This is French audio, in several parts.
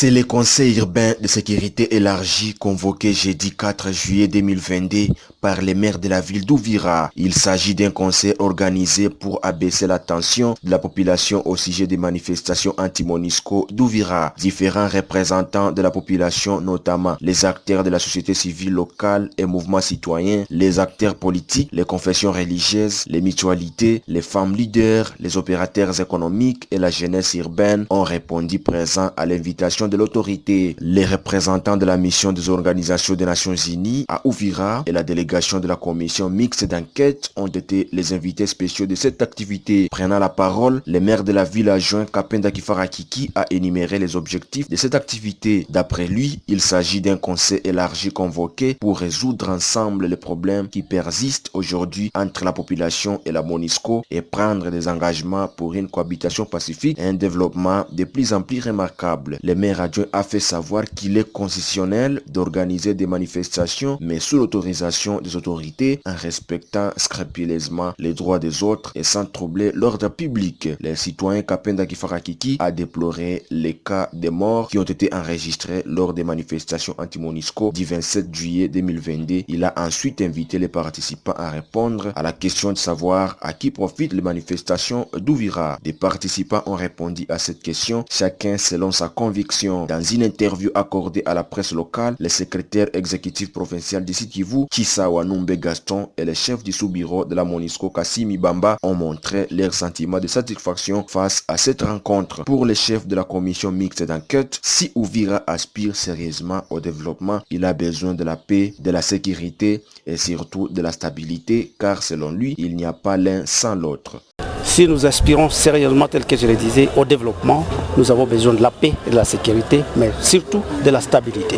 C'est le Conseil urbain de sécurité élargi convoqué jeudi 4 juillet 2022 par les maires de la ville d'Ouvira. Il s'agit d'un conseil organisé pour abaisser la tension de la population au sujet des manifestations anti-Monisco d'Ouvira. Différents représentants de la population, notamment les acteurs de la société civile locale et mouvements citoyens, les acteurs politiques, les confessions religieuses, les mutualités, les femmes leaders, les opérateurs économiques et la jeunesse urbaine ont répondu présents à l'invitation de l'autorité. Les représentants de la mission des organisations des Nations Unies à Ouvira et la délégation de la commission mixte d'enquête ont été les invités spéciaux de cette activité. Prenant la parole, le maire de la ville adjoint Kapenda Kifarakiki a énuméré les objectifs de cette activité. D'après lui, il s'agit d'un conseil élargi convoqué pour résoudre ensemble les problèmes qui persistent aujourd'hui entre la population et la Monisco et prendre des engagements pour une cohabitation pacifique et un développement de plus en plus remarquable. Le maire adjoint a fait savoir qu'il est constitutionnel d'organiser des manifestations, mais sous l'autorisation des autorités, en respectant scrupuleusement les droits des autres et sans troubler l'ordre public. Le citoyen Kapenda Kifarakiki a déploré les cas de morts qui ont été enregistrés lors des manifestations anti-Monisco du 27 juillet 2022. Il a ensuite invité les participants à répondre à la question de savoir à qui profitent les manifestations d'Ouvira. Des participants ont répondu à cette question, chacun selon sa conviction. Dans une interview accordée à la presse locale, le secrétaire exécutif provincial du Sud-Kivu, Chisawa Numbe Gaston, et le chef du sous-bureau de la Monisco, Kassimi Bamba, ont montré leur sentiment de satisfaction face à cette rencontre. Pour le chef de la commission mixte d'enquête, si Ouvira aspire sérieusement au développement, il a besoin de la paix, de la sécurité et surtout de la stabilité, car selon lui, il n'y a pas l'un sans l'autre. Si nous aspirons sérieusement, tel que je le disais, au développement, nous avons besoin de la paix et de la sécurité, mais surtout de la stabilité,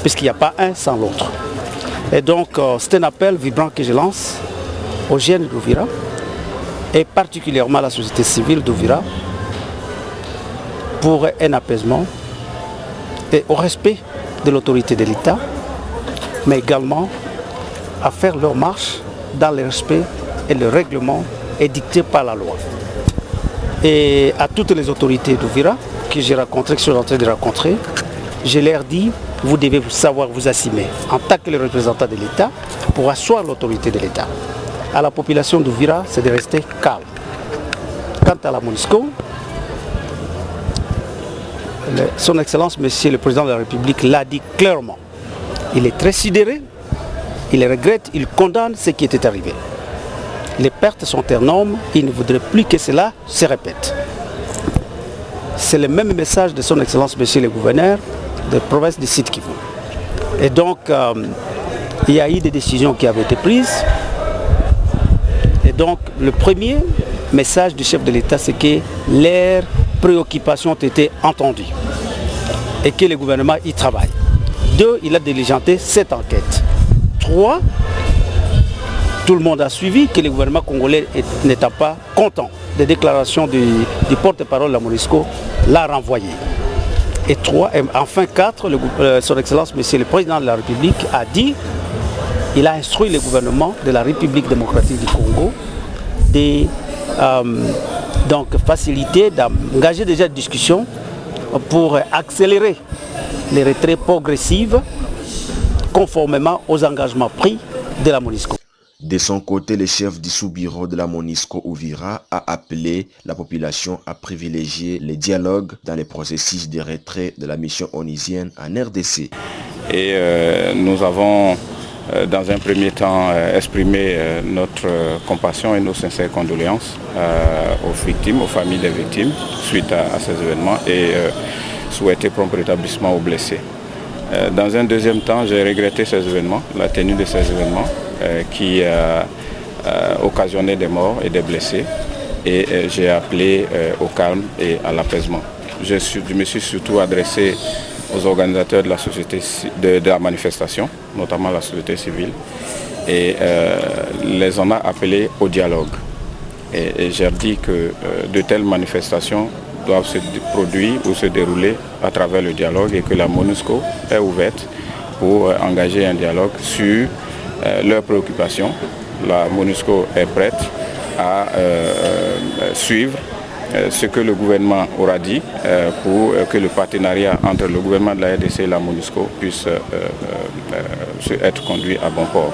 puisqu'il n'y a pas un sans l'autre. Et donc, c'est un appel vibrant que je lance aux jeunes d'Ouvira, et particulièrement à la société civile d'Ouvira, pour un apaisement et au respect de l'autorité de l'État, mais également à faire leur marche dans le respect et le règlement édicté par la loi. Et à toutes les autorités d'Ouvira que j'ai rencontrées, que je suis en train de rencontrer, je leur dis, vous devez savoir vous assumer en tant que les représentants de l'État pour asseoir l'autorité de l'État. À la population d'Ouvira, c'est de rester calme. Quant à la Monisco, son Excellence, Monsieur le Président de la République l'a dit clairement. Il est très sidéré, il regrette, il condamne ce qui était arrivé. Les pertes sont énormes, il ne voudrait plus que cela se répète. C'est le même message de son Excellence, Monsieur le Gouverneur de la province du Sud-Kivu. Et donc, il y a eu des décisions qui avaient été prises. Et donc, le premier message du chef de l'État, c'est que leurs préoccupations ont été entendues et que le gouvernement y travaille. 2, il a diligenté cette enquête. 3, tout le monde a suivi que le gouvernement congolais n'était pas content des déclarations du porte-parole de la Monisco, l'a renvoyé. Et 3, et enfin 4, son Excellence, Monsieur le Président de la République a dit, il a instruit le gouvernement de la République démocratique du Congo de donc faciliter, d'engager déjà des discussions pour accélérer les retraits progressifs conformément aux engagements pris de la Monisco. De son côté, le chef du sous-bureau de la Monisco Ouvira a appelé la population à privilégier le dialogue dans le processus de retrait de la mission onusienne en RDC. Et nous avons dans un premier temps exprimé notre compassion et nos sincères condoléances aux victimes, aux familles des victimes suite à ces événements et souhaiter prompt rétablissement aux blessés. Dans un deuxième temps, j'ai regretté ces événements, la tenue de ces événements qui occasionnaient des morts et des blessés et j'ai appelé au calme et à l'apaisement. Je me suis surtout adressé aux organisateurs de la société de la manifestation, notamment la société civile, et les en a appelés au dialogue. Et j'ai dit que de telles manifestations doivent se produire ou se dérouler à travers le dialogue et que la MONUSCO est ouverte pour engager un dialogue sur leurs préoccupations. La MONUSCO est prête à suivre ce que le gouvernement aura dit pour que le partenariat entre le gouvernement de la RDC et la MONUSCO puisse être conduit à bon port.